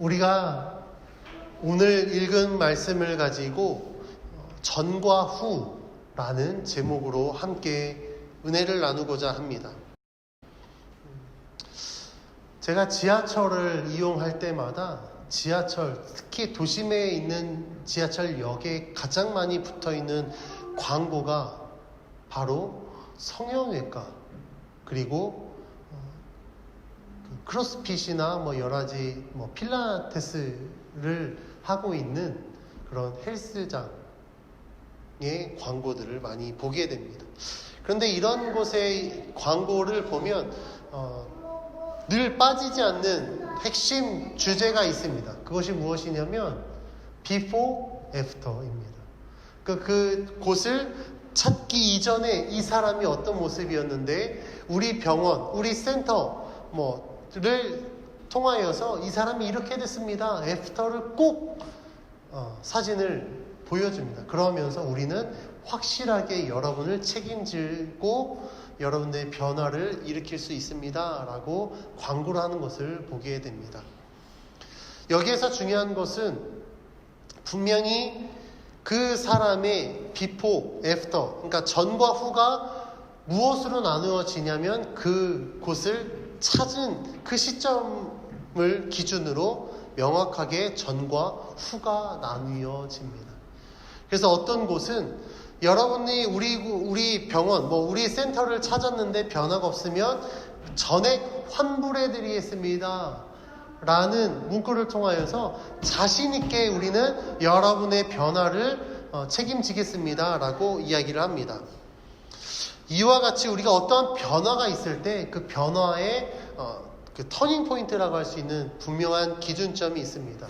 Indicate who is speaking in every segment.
Speaker 1: 우리가 오늘 읽은 말씀을 가지고 전과 후라는 제목으로 함께 은혜를 나누고자 합니다. 제가 지하철을 이용할 때마다 지하철, 특히 도심에 있는 지하철역에 가장 많이 붙어있는 광고가 바로 성형외과, 그리고 크로스핏이나 여러 가지 필라테스를 하고 있는 그런 헬스장의 광고들을 많이 보게 됩니다. 그런데 이런 곳의 광고를 보면 늘 빠지지 않는 핵심 주제가 있습니다. 그것이 무엇이냐면 before, after입니다. 그 곳을 찾기 이전에 이 사람이 어떤 모습이었는데 우리 병원, 우리 센터를 통하여서 이 사람이 이렇게 됐습니다. 애프터를 꼭 사진을 보여줍니다. 그러면서 우리는 확실하게 여러분을 책임지고 여러분들의 변화를 일으킬 수 있습니다 라고 광고를 하는 것을 보게 됩니다. 여기에서 중요한 것은 분명히 그 사람의 비포, 애프터, 그러니까 전과 후가 무엇으로 나누어지냐면 그 곳을 찾은 그 시점을 기준으로 명확하게 전과 후가 나뉘어집니다. 그래서 어떤 곳은 여러분이 우리 병원, 우리 센터를 찾았는데 변화가 없으면 전액 환불해드리겠습니다 라는 문구를 통하여서 자신있게 우리는 여러분의 변화를 책임지겠습니다 라고 이야기를 합니다. 이와 같이 우리가 어떠한 변화가 있을 때 그 변화의 그 터닝 포인트라고 할 수 있는 분명한 기준점이 있습니다.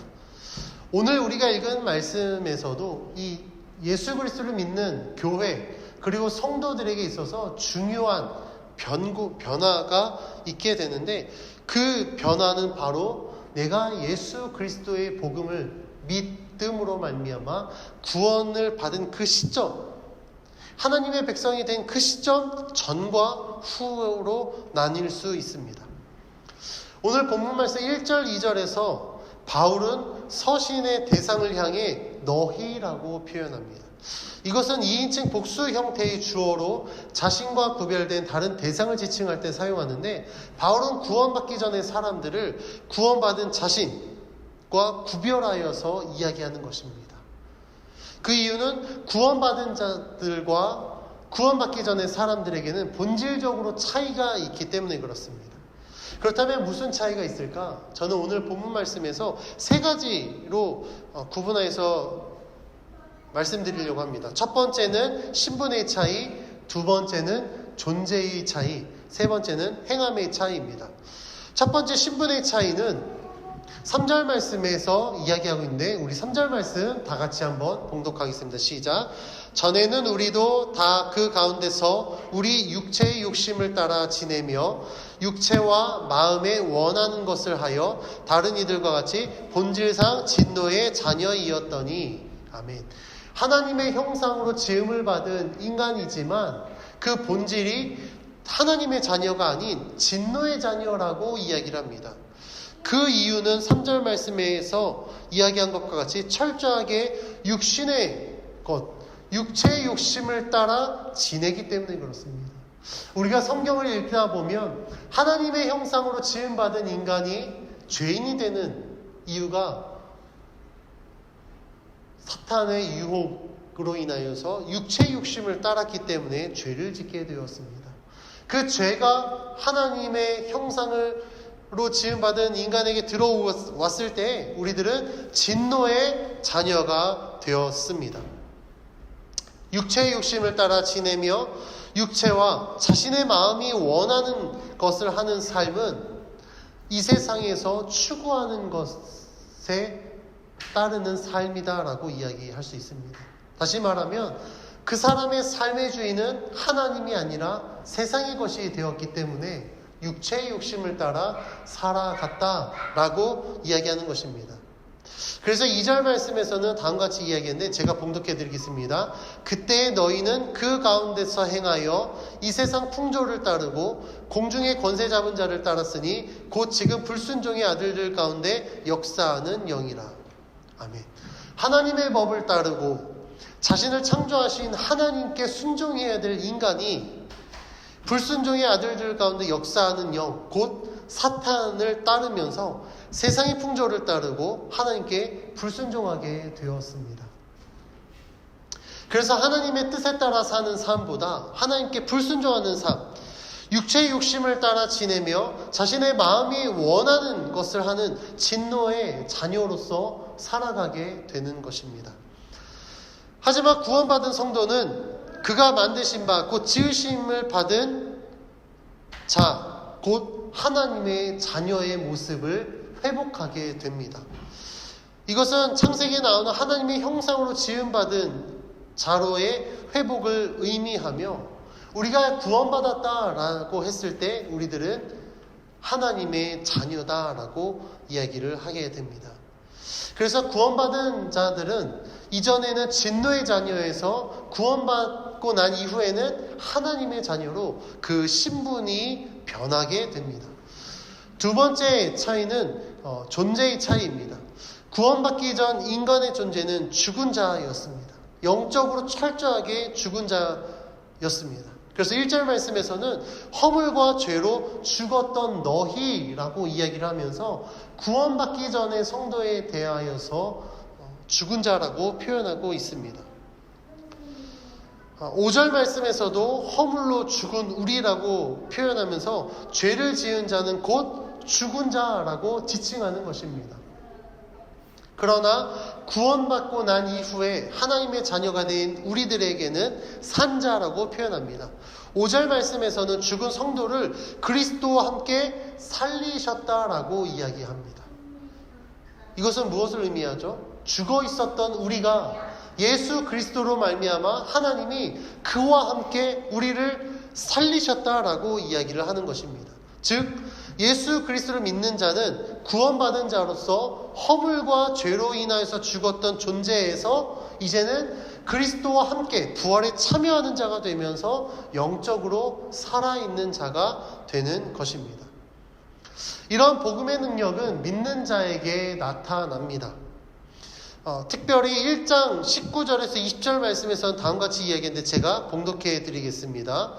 Speaker 1: 오늘 우리가 읽은 말씀에서도 이 예수 그리스도를 믿는 교회 그리고 성도들에게 있어서 중요한 변화가 있게 되는데 그 변화는 바로 내가 예수 그리스도의 복음을 믿음으로 말미암아 구원을 받은 그 시점, 하나님의 백성이 된 그 시점 전과 후로 나뉠 수 있습니다. 오늘 본문 말씀 1절 2절에서 바울은 서신의 대상을 향해 너희라고 표현합니다. 이것은 2인칭 복수 형태의 주어로 자신과 구별된 다른 대상을 지칭할 때 사용하는데 바울은 구원받기 전의 사람들을 구원받은 자신과 구별하여서 이야기하는 것입니다. 그 이유는 구원받은 자들과 구원받기 전의 사람들에게는 본질적으로 차이가 있기 때문에 그렇습니다. 그렇다면 무슨 차이가 있을까? 저는 오늘 본문 말씀에서 세 가지로 구분해서 말씀드리려고 합니다. 첫 번째는 신분의 차이, 두 번째는 존재의 차이, 세 번째는 행함의 차이입니다. 첫 번째 신분의 차이는 3절 말씀에서 이야기하고 있는데 우리 3절 말씀 다 같이 한번 봉독하겠습니다. 시작. 전에는 우리도 다 그 가운데서 우리 육체의 욕심을 따라 지내며 육체와 마음에 원하는 것을 하여 다른 이들과 같이 본질상 진노의 자녀이었더니 아멘. 하나님의 형상으로 지음을 받은 인간이지만 그 본질이 하나님의 자녀가 아닌 진노의 자녀라고 이야기를 합니다. 그 이유는 3절 말씀에서 이야기한 것과 같이 철저하게 육신의 것, 육체의 욕심을 따라 지내기 때문에 그렇습니다. 우리가 성경을 읽다 보면 하나님의 형상으로 지음받은 인간이 죄인이 되는 이유가 사탄의 유혹으로 인하여서 육체의 욕심을 따랐기 때문에 죄를 짓게 되었습니다. 그 죄가 하나님의 형상으로 지음받은 인간에게 들어왔을 때 우리들은 진노의 자녀가 되었습니다. 육체의 욕심을 따라 지내며 육체와 자신의 마음이 원하는 것을 하는 삶은 이 세상에서 추구하는 것에 따르는 삶이다라고 이야기할 수 있습니다. 다시 말하면 그 사람의 삶의 주인은 하나님이 아니라 세상의 것이 되었기 때문에 육체의 욕심을 따라 살아갔다라고 이야기하는 것입니다. 그래서 2절 말씀에서는 다음과 같이 이야기했는데 제가 봉독해 드리겠습니다. 그때 너희는 그 가운데서 행하여 이 세상 풍조를 따르고 공중의 권세 잡은 자를 따랐으니 곧 지금 불순종의 아들들 가운데 역사하는 영이라. 아멘. 하나님의 법을 따르고 자신을 창조하신 하나님께 순종해야 될 인간이 불순종의 아들들 가운데 역사하는 영, 곧 사탄을 따르면서 세상의 풍조를 따르고 하나님께 불순종하게 되었습니다. 그래서 하나님의 뜻에 따라 사는 삶보다 하나님께 불순종하는 삶, 육체의 욕심을 따라 지내며 자신의 마음이 원하는 것을 하는 진노의 자녀로서 살아가게 되는 것입니다. 하지만 구원받은 성도는 그가 만드신 바 곧 지으심을 받은 자, 곧 하나님의 자녀의 모습을 회복하게 됩니다. 이것은 창세기에 나오는 하나님의 형상으로 지음받은 자로의 회복을 의미하며 우리가 구원받았다라고 했을 때 우리들은 하나님의 자녀다라고 이야기를 하게 됩니다. 그래서 구원받은 자들은 이전에는 진노의 자녀에서 구원받고 난 이후에는 하나님의 자녀로 그 신분이 변하게 됩니다. 두 번째 차이는 존재의 차이입니다. 구원받기 전 인간의 존재는 죽은 자였습니다. 영적으로 철저하게 죽은 자였습니다. 그래서 1절 말씀에서는 허물과 죄로 죽었던 너희라고 이야기를 하면서 구원받기 전의 성도에 대하여서 죽은 자라고 표현하고 있습니다. 5절 말씀에서도 허물로 죽은 우리라고 표현하면서 죄를 지은 자는 곧 죽은 자라고 지칭하는 것입니다. 그러나 구원받고 난 이후에 하나님의 자녀가 된 우리들에게는 산자라고 표현합니다. 5절 말씀에서는 죽은 성도를 그리스도와 함께 살리셨다라고 이야기합니다. 이것은 무엇을 의미하죠? 죽어 있었던 우리가 예수 그리스도로 말미암아 하나님이 그와 함께 우리를 살리셨다라고 이야기를 하는 것입니다. 즉 예수 그리스도를 믿는 자는 구원받은 자로서 허물과 죄로 인하여서 죽었던 존재에서 이제는 그리스도와 함께 부활에 참여하는 자가 되면서 영적으로 살아있는 자가 되는 것입니다. 이런 복음의 능력은 믿는 자에게 나타납니다. 특별히 1장 19절에서 20절 말씀에서는 다음과 같이 이야기했는데 제가 봉독해 드리겠습니다.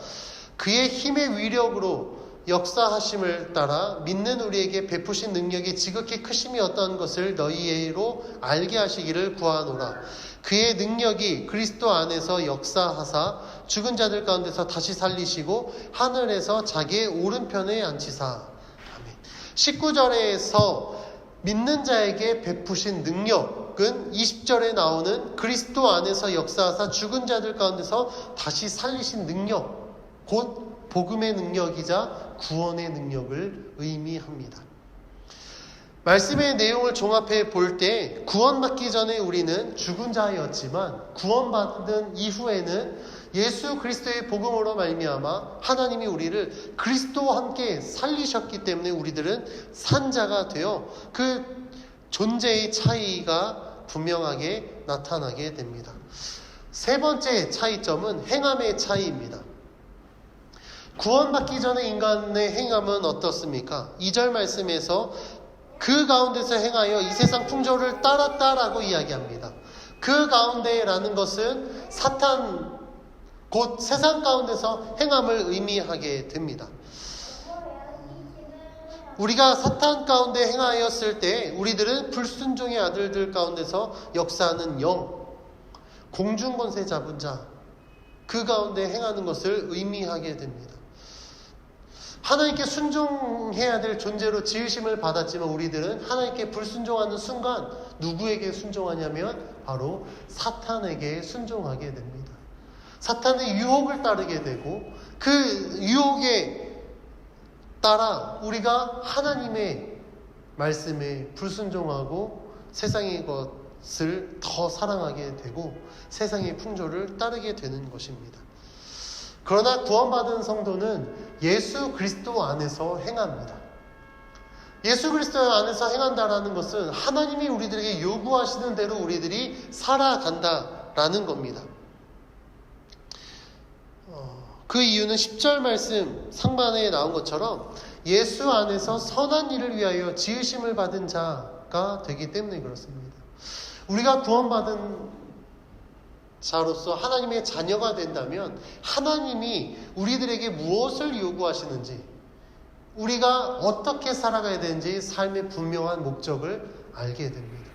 Speaker 1: 그의 힘의 위력으로 역사하심을 따라 믿는 우리에게 베푸신 능력이 지극히 크심이 어떤 것을 너희로 알게 하시기를 구하노라. 그의 능력이 그리스도 안에서 역사하사 죽은 자들 가운데서 다시 살리시고 하늘에서 자기의 오른편에 앉히사. 아멘. 19절에서 믿는 자에게 베푸신 능력은 20절에 나오는 그리스도 안에서 역사하사 죽은 자들 가운데서 다시 살리신 능력, 곧 복음의 능력이자 구원의 능력을 의미합니다. 말씀의 내용을 종합해 볼 때 구원받기 전에 우리는 죽은 자였지만 구원받은 이후에는 예수 그리스도의 복음으로 말미암아 하나님이 우리를 그리스도와 함께 살리셨기 때문에 우리들은 산자가 되어 그 존재의 차이가 분명하게 나타나게 됩니다. 세 번째 차이점은 행함의 차이입니다. 구원받기 전에 인간의 행함은 어떻습니까? 2절 말씀에서 그 가운데서 행하여 이 세상 풍조를 따랐다라고 이야기합니다. 그 가운데라는 것은 사탄, 곧 세상 가운데서 행함을 의미하게 됩니다. 우리가 사탄 가운데 행하였을 때 우리들은 불순종의 아들들 가운데서 역사하는 영, 공중권세 잡은 자, 그 가운데 행하는 것을 의미하게 됩니다. 하나님께 순종해야 될 존재로 지으심을 받았지만 우리들은 하나님께 불순종하는 순간 누구에게 순종하냐면 바로 사탄에게 순종하게 됩니다. 사탄의 유혹을 따르게 되고 그 유혹에 따라 우리가 하나님의 말씀에 불순종하고 세상의 것을 더 사랑하게 되고 세상의 풍조를 따르게 되는 것입니다. 그러나 구원받은 성도는 예수 그리스도 안에서 행합니다. 예수 그리스도 안에서 행한다라는 것은 하나님이 우리들에게 요구하시는 대로 우리들이 살아간다라는 겁니다. 그 이유는 10절 말씀 상반에 나온 것처럼 예수 안에서 선한 일을 위하여 지으심을 받은 자가 되기 때문에 그렇습니다. 우리가 구원받은 자로서 하나님의 자녀가 된다면 하나님이 우리들에게 무엇을 요구하시는지, 우리가 어떻게 살아가야 되는지 삶의 분명한 목적을 알게 됩니다.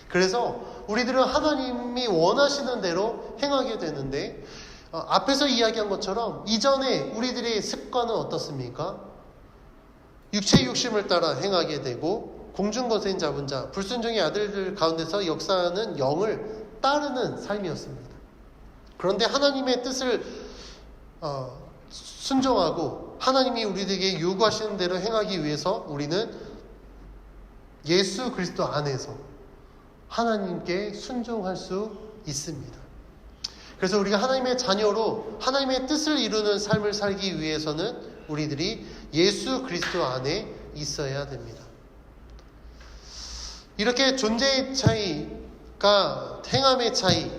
Speaker 1: 그래서 우리들은 하나님이 원하시는 대로 행하게 되는데, 앞에서 이야기한 것처럼 이전에 우리들의 습관은 어떻습니까? 육체의 욕심을 따라 행하게 되고 공중거세인 잡은 자, 불순종의 아들들 가운데서 역사하는 영을 따르는 삶이었습니다. 그런데 하나님의 뜻을 순종하고 하나님이 우리에게 요구하시는 대로 행하기 위해서 우리는 예수 그리스도 안에서 하나님께 순종할 수 있습니다. 그래서 우리가 하나님의 자녀로 하나님의 뜻을 이루는 삶을 살기 위해서는 우리들이 예수 그리스도 안에 있어야 됩니다. 이렇게 존재의 차이가 행함의 차이,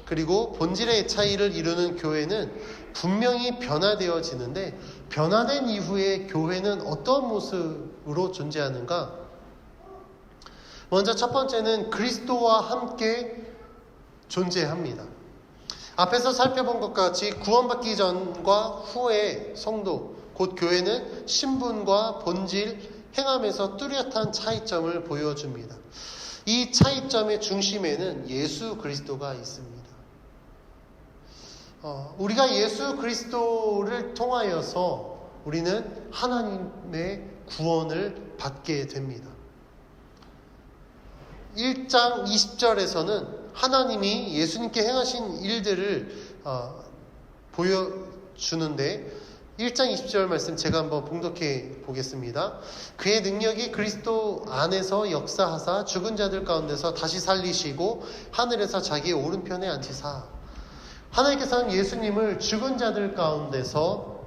Speaker 1: 그리고 본질의 차이를 이루는 교회는 분명히 변화되어지는데, 변화된 이후에 교회는 어떤 모습으로 존재하는가? 먼저 첫 번째는 그리스도와 함께 존재합니다. 앞에서 살펴본 것과 같이 구원받기 전과 후의 성도, 곧 교회는 신분과 본질, 행함에서 뚜렷한 차이점을 보여줍니다. 이 차이점의 중심에는 예수 그리스도가 있습니다. 우리가 예수 그리스도를 통하여서 우리는 하나님의 구원을 받게 됩니다. 1장 20절에서는 하나님이 예수님께 행하신 일들을 보여주는데, 1장 20절 말씀 제가 한번 봉독해 보겠습니다. 그의 능력이 그리스도 안에서 역사하사 죽은 자들 가운데서 다시 살리시고 하늘에서 자기의 오른편에 앉히사. 하나님께서는 예수님을 죽은 자들 가운데서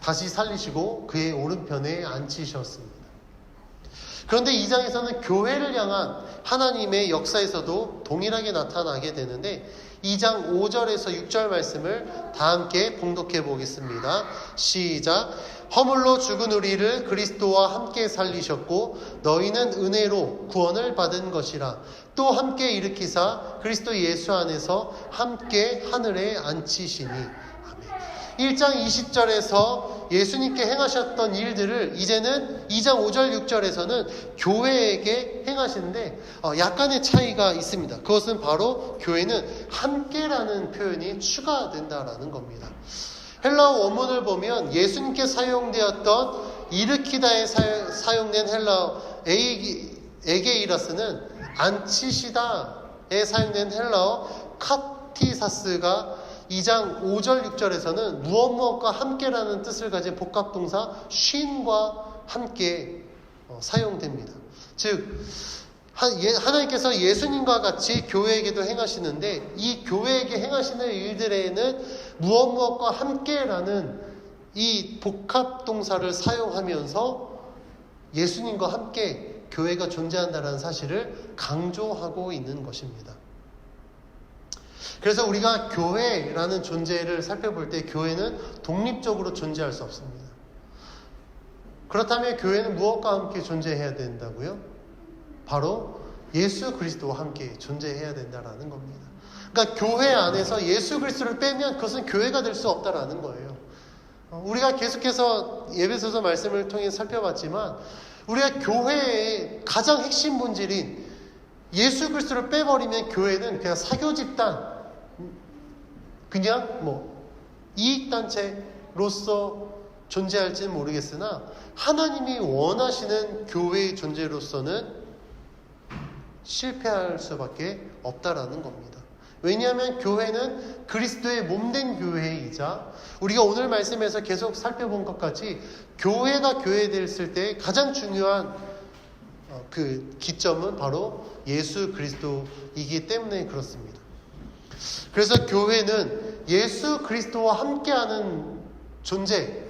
Speaker 1: 다시 살리시고 그의 오른편에 앉히셨습니다. 그런데 2장에서는 교회를 향한 하나님의 역사에서도 동일하게 나타나게 되는데, 2장 5절에서 6절 말씀을 다 함께 봉독해 보겠습니다. 시작. 허물로 죽은 우리를 그리스도와 함께 살리셨고 너희는 은혜로 구원을 받은 것이라. 또 함께 일으키사 그리스도 예수 안에서 함께 하늘에 앉히시니. 아멘. 1장 20절에서 예수님께 행하셨던 일들을 이제는 2장 5절 6절에서는 교회에게 행하시는데 약간의 차이가 있습니다. 그것은 바로 교회는 함께라는 표현이 추가된다라는 겁니다. 헬라어 원문을 보면 예수님께 사용되었던 일으키다에 사용된 헬라어 에게이러스는 앉히시다에 사용된 헬라어 카티사스가 2장 5절 6절에서는 무엇과 함께라는 뜻을 가진 복합동사 쉰과 함께 사용됩니다. 즉 하나님께서 예수님과 같이 교회에게도 행하시는데, 이 교회에게 행하시는 일들에는 무엇과 함께라는 이 복합동사를 사용하면서 예수님과 함께 교회가 존재한다는 사실을 강조하고 있는 것입니다. 그래서 우리가 교회라는 존재를 살펴볼 때 교회는 독립적으로 존재할 수 없습니다. 그렇다면 교회는 무엇과 함께 존재해야 된다고요? 바로 예수 그리스도와 함께 존재해야 된다라는 겁니다. 그러니까 교회 안에서 예수 그리스도를 빼면 그것은 교회가 될 수 없다라는 거예요. 우리가 계속해서 예배소서 말씀을 통해 살펴봤지만, 우리가 교회의 가장 핵심 본질인 예수 그리스도를 빼버리면 교회는 그냥 사교 집단, 그냥 이익단체로서 존재할지는 모르겠으나 하나님이 원하시는 교회의 존재로서는 실패할 수밖에 없다라는 겁니다. 왜냐하면 교회는 그리스도의 몸된 교회이자, 우리가 오늘 말씀에서 계속 살펴본 것 같이 교회가 교회됐을 때 가장 중요한 그 기점은 바로 예수 그리스도이기 때문에 그렇습니다. 그래서 교회는 예수 그리스도와 함께하는 존재,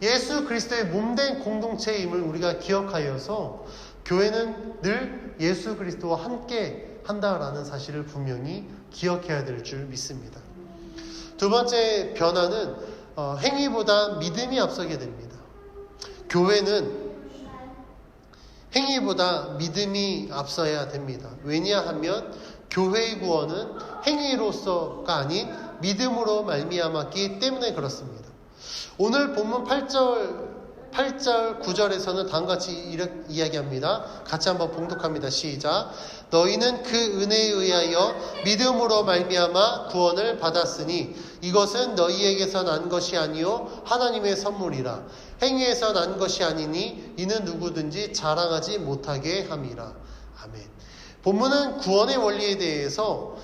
Speaker 1: 예수 그리스도의 몸된 공동체임을 우리가 기억하여서 교회는 늘 예수 그리스도와 함께 한다라는 사실을 분명히 기억해야 될 줄 믿습니다. 두 번째 변화는 행위보다 믿음이 앞서게 됩니다. 교회는 행위보다 믿음이 앞서야 됩니다. 왜냐하면 교회의 구원은 행위로서가 아닌 믿음으로 말미암았기 때문에 그렇습니다. 오늘 본문 8절 9절에서는 다음과 같이 이렇게 이야기합니다. 같이 한번 봉독합니다. 시작. 너희는 그 은혜에 의하여 믿음으로 말미암아 구원을 받았으니 이것은 너희에게서 난 것이 아니요 하나님의 선물이라. 행위에서 난 것이 아니니 이는 누구든지 자랑하지 못하게 함이라. 아멘. 본문은 구원의 원리에 대해서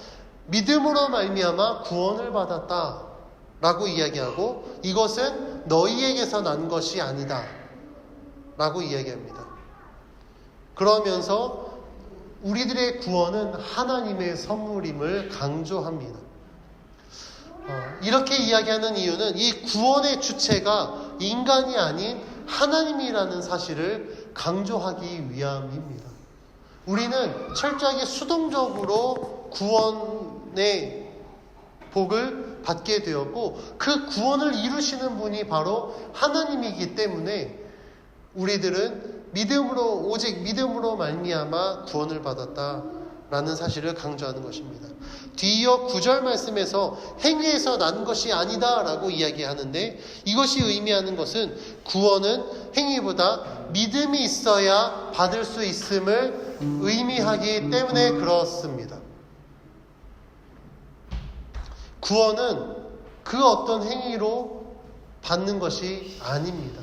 Speaker 1: 믿음으로 말미암아 구원을 받았다 라고 이야기하고 이것은 너희에게서 난 것이 아니다 라고 이야기합니다. 그러면서 우리들의 구원은 하나님의 선물임을 강조합니다. 이렇게 이야기하는 이유는 이 구원의 주체가 인간이 아닌 하나님이라는 사실을 강조하기 위함입니다. 우리는 철저하게 수동적으로 구원의 복을 받게 되었고 그 구원을 이루시는 분이 바로 하나님이기 때문에 우리들은 오직 믿음으로 말미암아 구원을 받았다라는 사실을 강조하는 것입니다. 뒤이어 9절 말씀에서 행위에서 난 것이 아니다라고 이야기하는데 이것이 의미하는 것은 구원은 행위보다 믿음이 있어야 받을 수 있음을 의미하기 때문에 그렇습니다. 구원은 그 어떤 행위로 받는 것이 아닙니다.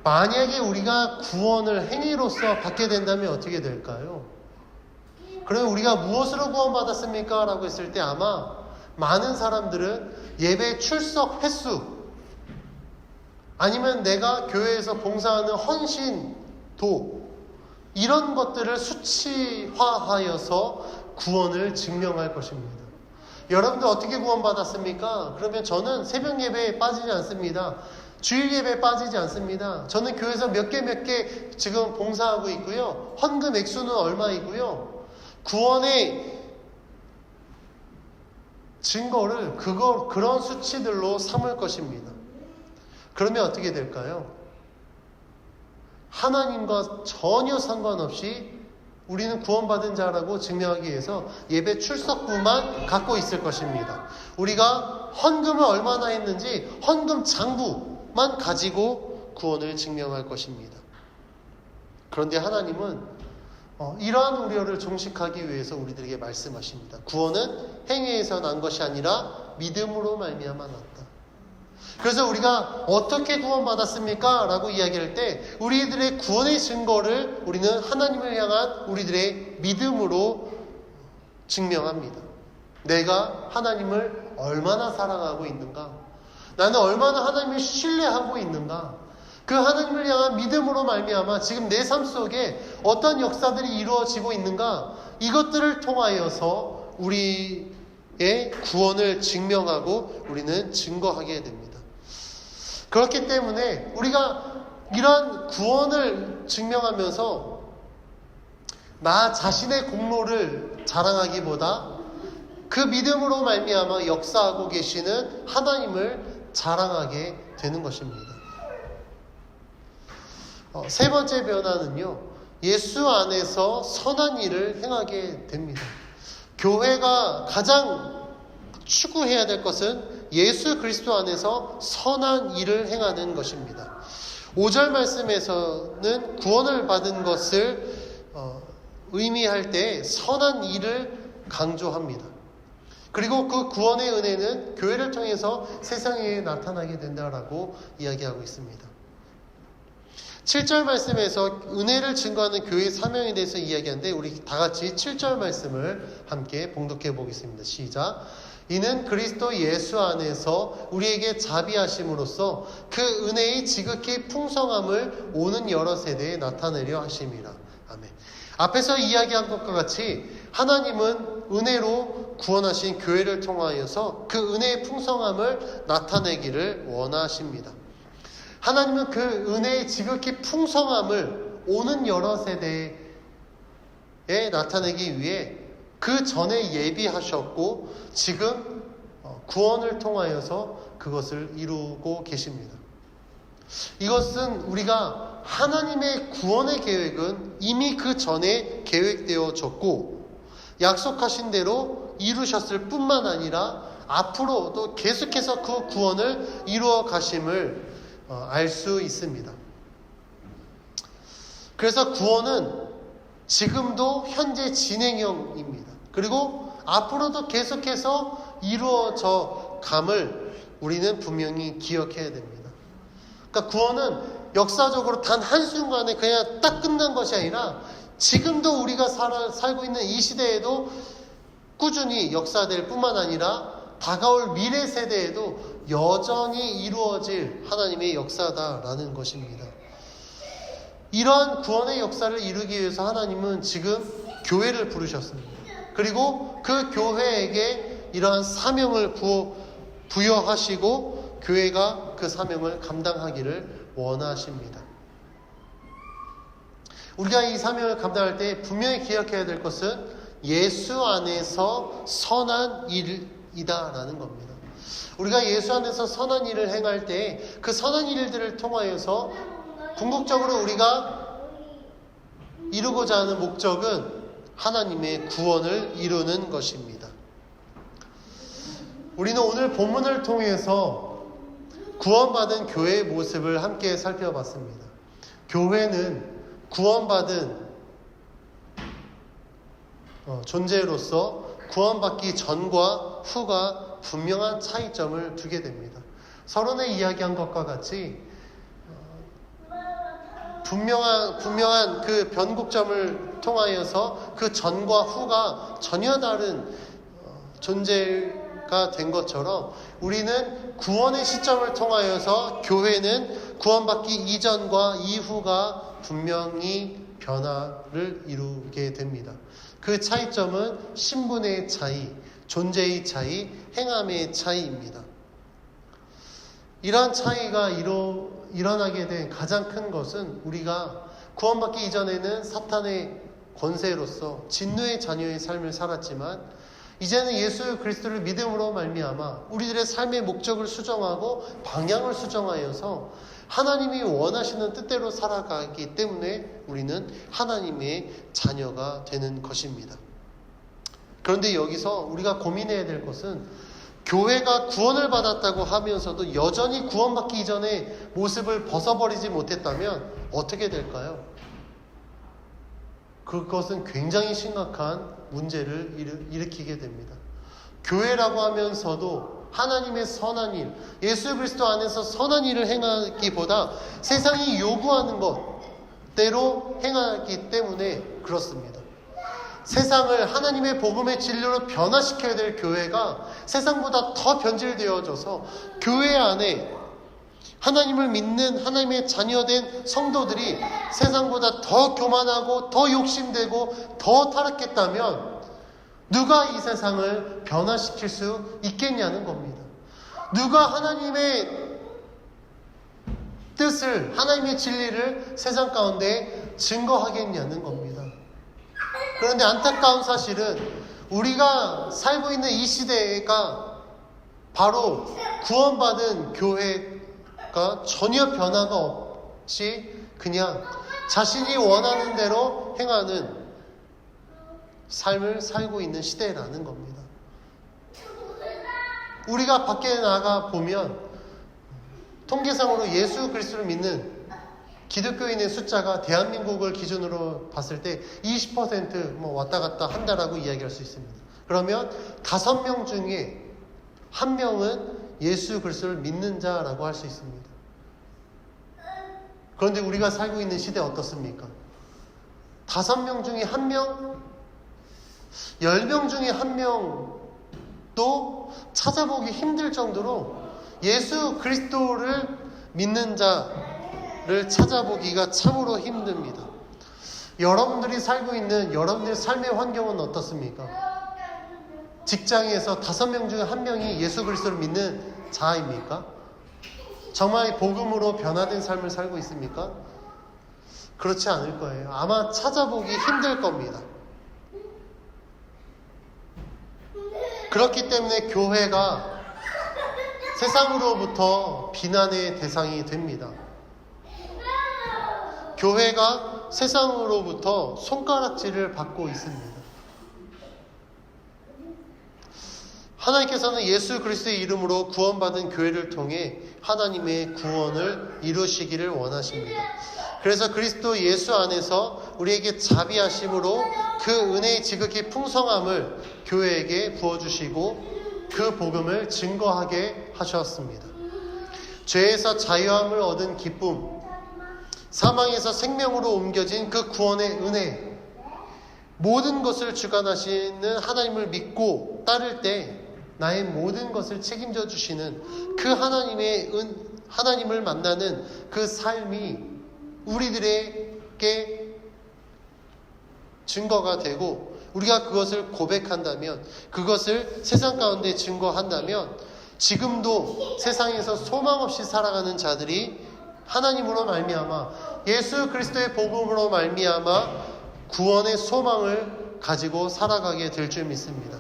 Speaker 1: 만약에 우리가 구원을 행위로서 받게 된다면 어떻게 될까요? 그러면 우리가 무엇으로 구원받았습니까? 라고 했을 때 아마 많은 사람들은 예배 출석 횟수 아니면 내가 교회에서 봉사하는 헌신도 이런 것들을 수치화하여서 구원을 증명할 것입니다. 여러분들 어떻게 구원받았습니까? 그러면 저는 새벽 예배에 빠지지 않습니다. 주일 예배에 빠지지 않습니다. 저는 교회에서 몇 개 지금 봉사하고 있고요. 헌금 액수는 얼마이고요. 구원의 증거를 그런 수치들로 삼을 것입니다. 그러면 어떻게 될까요? 하나님과 전혀 상관없이 우리는 구원받은 자라고 증명하기 위해서 예배 출석부만 갖고 있을 것입니다. 우리가 헌금을 얼마나 했는지 헌금 장부만 가지고 구원을 증명할 것입니다. 그런데 하나님은 이러한 우려를 종식하기 위해서 우리들에게 말씀하십니다. 구원은 행위에서 난 것이 아니라 믿음으로 말미암아 났다. 그래서 우리가 어떻게 구원받았습니까? 라고 이야기할 때 우리들의 구원의 증거를 우리는 하나님을 향한 우리들의 믿음으로 증명합니다. 내가 하나님을 얼마나 사랑하고 있는가? 나는 얼마나 하나님을 신뢰하고 있는가? 그 하나님을 향한 믿음으로 말미암아 지금 내 삶 속에 어떤 역사들이 이루어지고 있는가? 이것들을 통하여서 우리의 구원을 증명하고 우리는 증거하게 됩니다. 그렇기 때문에 우리가 이러한 구원을 증명하면서 나 자신의 공로를 자랑하기보다 그 믿음으로 말미암아 역사하고 계시는 하나님을 자랑하게 되는 것입니다. 세 번째 변화는요, 예수 안에서 선한 일을 행하게 됩니다. 교회가 가장 추구해야 될 것은 예수 그리스도 안에서 선한 일을 행하는 것입니다. 5절 말씀에서는 구원을 받은 것을 의미할 때 선한 일을 강조합니다. 그리고 그 구원의 은혜는 교회를 통해서 세상에 나타나게 된다라고 이야기하고 있습니다. 7절 말씀에서 은혜를 증거하는 교회의 사명에 대해서 이야기하는데 우리 다 같이 7절 말씀을 함께 봉독해 보겠습니다. 시작. 이는 그리스도 예수 안에서 우리에게 자비하심으로써 그 은혜의 지극히 풍성함을 오는 여러 세대에 나타내려 하심이라. 아멘. 앞에서 이야기한 것과 같이 하나님은 은혜로 구원하신 교회를 통하여서 그 은혜의 풍성함을 나타내기를 원하십니다. 하나님은 그 은혜의 지극히 풍성함을 오는 여러 세대에 나타내기 위해 그 전에 예비하셨고 지금 구원을 통하여서 그것을 이루고 계십니다. 이것은 우리가 하나님의 구원의 계획은 이미 그 전에 계획되어졌고 약속하신 대로 이루셨을 뿐만 아니라 앞으로도 계속해서 그 구원을 이루어 가심을 알 수 있습니다. 그래서 구원은 지금도 현재 진행형입니다. 그리고 앞으로도 계속해서 이루어져 감을 우리는 분명히 기억해야 됩니다. 그러니까 구원은 역사적으로 단 한순간에 그냥 딱 끝난 것이 아니라 지금도 우리가 살고 있는 이 시대에도 꾸준히 역사될 뿐만 아니라 다가올 미래 세대에도 여전히 이루어질 하나님의 역사다라는 것입니다. 이러한 구원의 역사를 이루기 위해서 하나님은 지금 교회를 부르셨습니다. 그리고 그 교회에게 이러한 사명을 부여하시고 교회가 그 사명을 감당하기를 원하십니다. 우리가 이 사명을 감당할 때 분명히 기억해야 될 것은 예수 안에서 선한 일이다라는 겁니다. 우리가 예수 안에서 선한 일을 행할 때 그 선한 일들을 통하여서 궁극적으로 우리가 이루고자 하는 목적은 하나님의 구원을 이루는 것입니다. 우리는 오늘 본문을 통해서 구원받은 교회의 모습을 함께 살펴봤습니다. 교회는 구원받은 존재로서 구원받기 전과 후가 분명한 차이점을 두게 됩니다. 서론에 이야기한 것과 같이 분명한 그 변곡점을 통하여서 그 전과 후가 전혀 다른 존재가 된 것처럼 우리는 구원의 시점을 통하여서 교회는 구원받기 이전과 이후가 분명히 변화를 이루게 됩니다. 그 차이점은 신분의 차이, 존재의 차이, 행함의 차이입니다. 이러한 차이가 일어나게 된 가장 큰 것은 우리가 구원받기 이전에는 사탄의 권세로서 진노의 자녀의 삶을 살았지만 이제는 예수 그리스도를 믿음으로 말미암아 우리들의 삶의 목적을 수정하고 방향을 수정하여서 하나님이 원하시는 뜻대로 살아가기 때문에 우리는 하나님의 자녀가 되는 것입니다. 그런데 여기서 우리가 고민해야 될 것은 교회가 구원을 받았다고 하면서도 여전히 구원받기 이전의 모습을 벗어버리지 못했다면 어떻게 될까요? 그것은 굉장히 심각한 문제를 일으키게 됩니다. 교회라고 하면서도 하나님의 선한 일, 예수 그리스도 안에서 선한 일을 행하기보다 세상이 요구하는 것대로 행하기 때문에 그렇습니다. 세상을 하나님의 복음의 진리로 변화시켜야 될 교회가 세상보다 더 변질되어져서 교회 안에 하나님을 믿는 하나님의 자녀된 성도들이 세상보다 더 교만하고 더 욕심되고 더 타락했다면 누가 이 세상을 변화시킬 수 있겠냐는 겁니다. 누가 하나님의 뜻을, 하나님의 진리를 세상 가운데 증거하겠냐는 겁니다. 그런데 안타까운 사실은 우리가 살고 있는 이 시대가 바로 구원받은 교회가 전혀 변화가 없이 그냥 자신이 원하는 대로 행하는 삶을 살고 있는 시대라는 겁니다. 우리가 밖에 나가 보면 통계상으로 예수 그리스도를 믿는 기독교인의 숫자가 대한민국을 기준으로 봤을 때 20% 왔다 갔다 한다라고 이야기할 수 있습니다. 그러면 5명 중에 1명은 예수 그리스도를 믿는 자라고 할 수 있습니다. 그런데 우리가 살고 있는 시대 어떻습니까? 5명 중에 1명, 10명 중에 1명도 찾아보기 힘들 정도로 예수 그리스도를 믿는 자를 찾아보기가 참으로 힘듭니다. 여러분들이 살고 있는 여러분들의 삶의 환경은 어떻습니까? 직장에서 5명 중에 1명이 예수 그리스도를 믿는 자입니까? 정말 복음으로 변화된 삶을 살고 있습니까? 그렇지 않을 거예요. 아마 찾아보기 힘들 겁니다. 그렇기 때문에 교회가 세상으로부터 비난의 대상이 됩니다. 교회가 세상으로부터 손가락질을 받고 있습니다. 하나님께서는 예수 그리스도의 이름으로 구원받은 교회를 통해 하나님의 구원을 이루시기를 원하십니다. 그래서 그리스도 예수 안에서 우리에게 자비하심으로 그 은혜의 지극히 풍성함을 교회에게 부어주시고 그 복음을 증거하게 하셨습니다. 죄에서 자유함을 얻은 기쁨, 사망에서 생명으로 옮겨진 그 구원의 은혜, 모든 것을 주관하시는 하나님을 믿고 따를 때 나의 모든 것을 책임져 주시는 그 하나님을 만나는 그 삶이 우리들에게 증거가 되고 우리가 그것을 고백한다면, 그것을 세상 가운데 증거한다면 지금도 세상에서 소망 없이 살아가는 자들이 하나님으로 말미암아 예수 그리스도의 복음으로 말미암아 구원의 소망을 가지고 살아가게 될 줄 믿습니다.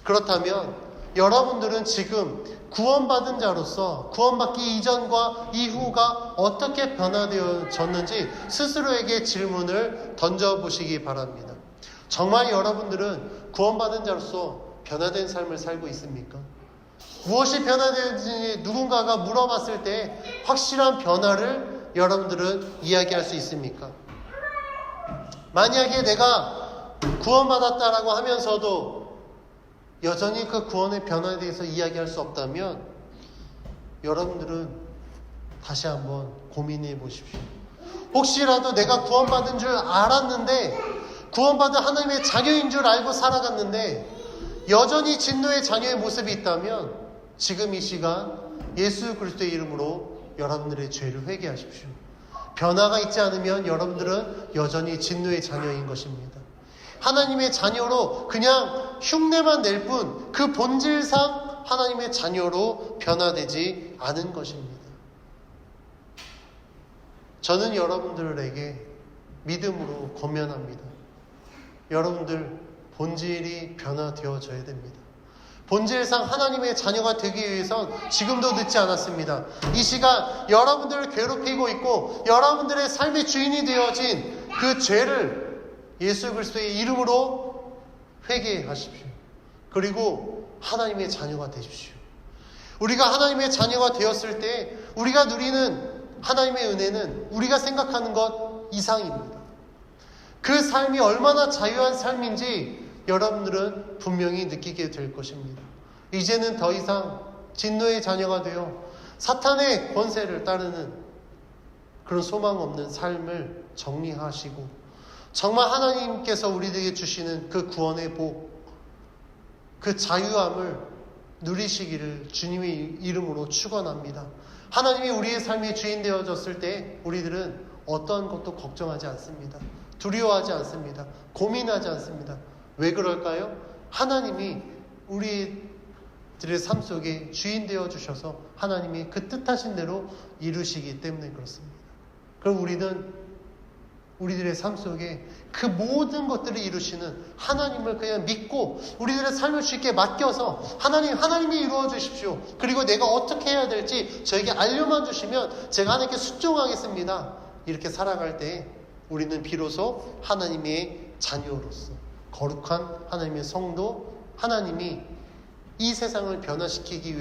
Speaker 1: 그렇다면 여러분들은 지금 구원받은 자로서 구원받기 이전과 이후가 어떻게 변화되어졌는지 스스로에게 질문을 던져보시기 바랍니다. 정말 여러분들은 구원받은 자로서 변화된 삶을 살고 있습니까? 무엇이 변화되는지 누군가가 물어봤을 때 확실한 변화를 여러분들은 이야기할 수 있습니까? 만약에 내가 구원받았다라고 하면서도 여전히 그 구원의 변화에 대해서 이야기할 수 없다면 여러분들은 다시 한번 고민해 보십시오. 혹시라도 내가 구원받은 줄 알았는데, 구원받은 하나님의 자녀인 줄 알고 살아갔는데 여전히 진노의 자녀의 모습이 있다면 지금 이 시간 예수 그리스도의 이름으로 여러분들의 죄를 회개하십시오. 변화가 있지 않으면 여러분들은 여전히 진노의 자녀인 것입니다. 하나님의 자녀로 그냥 흉내만 낼 뿐 그 본질상 하나님의 자녀로 변화되지 않은 것입니다. 저는 여러분들에게 믿음으로 권면합니다. 여러분들 본질이 변화되어져야 됩니다. 본질상 하나님의 자녀가 되기 위해선 지금도 늦지 않았습니다. 이 시간 여러분들을 괴롭히고 있고 여러분들의 삶의 주인이 되어진 그 죄를 예수 그리스도의 이름으로 회개하십시오. 그리고 하나님의 자녀가 되십시오. 우리가 하나님의 자녀가 되었을 때 우리가 누리는 하나님의 은혜는 우리가 생각하는 것 이상입니다. 그 삶이 얼마나 자유한 삶인지 여러분들은 분명히 느끼게 될 것입니다. 이제는 더 이상 진노의 자녀가 되어 사탄의 권세를 따르는 그런 소망 없는 삶을 정리하시고 정말 하나님께서 우리에게 주시는 그 구원의 복, 그 자유함을 누리시기를 주님의 이름으로 축원합니다. 하나님이 우리의 삶의 주인 되어졌을 때 우리들은 어떤 것도 걱정하지 않습니다. 두려워하지 않습니다. 고민하지 않습니다. 왜 그럴까요? 하나님이 우리들의 삶 속에 주인 되어 주셔서 하나님이 그 뜻하신 대로 이루시기 때문에 그렇습니다. 그럼 우리는 우리들의 삶 속에 그 모든 것들을 이루시는 하나님을 그냥 믿고 우리들의 삶을 주님께 맡겨서 하나님이 이루어 주십시오. 그리고 내가 어떻게 해야 될지 저에게 알려만 주시면 제가 하나님께 순종하겠습니다. 이렇게 살아갈 때 우리는 비로소 하나님의 자녀로서 거룩한 하나님의 성도, 하나님이 이 세상을 변화시키기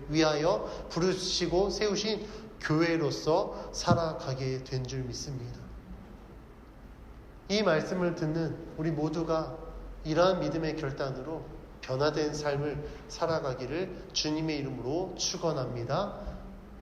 Speaker 1: 위하여 부르시고 세우신 교회로서 살아가게 된 줄 믿습니다. 이 말씀을 듣는 우리 모두가 이러한 믿음의 결단으로 변화된 삶을 살아가기를 주님의 이름으로 축원합니다.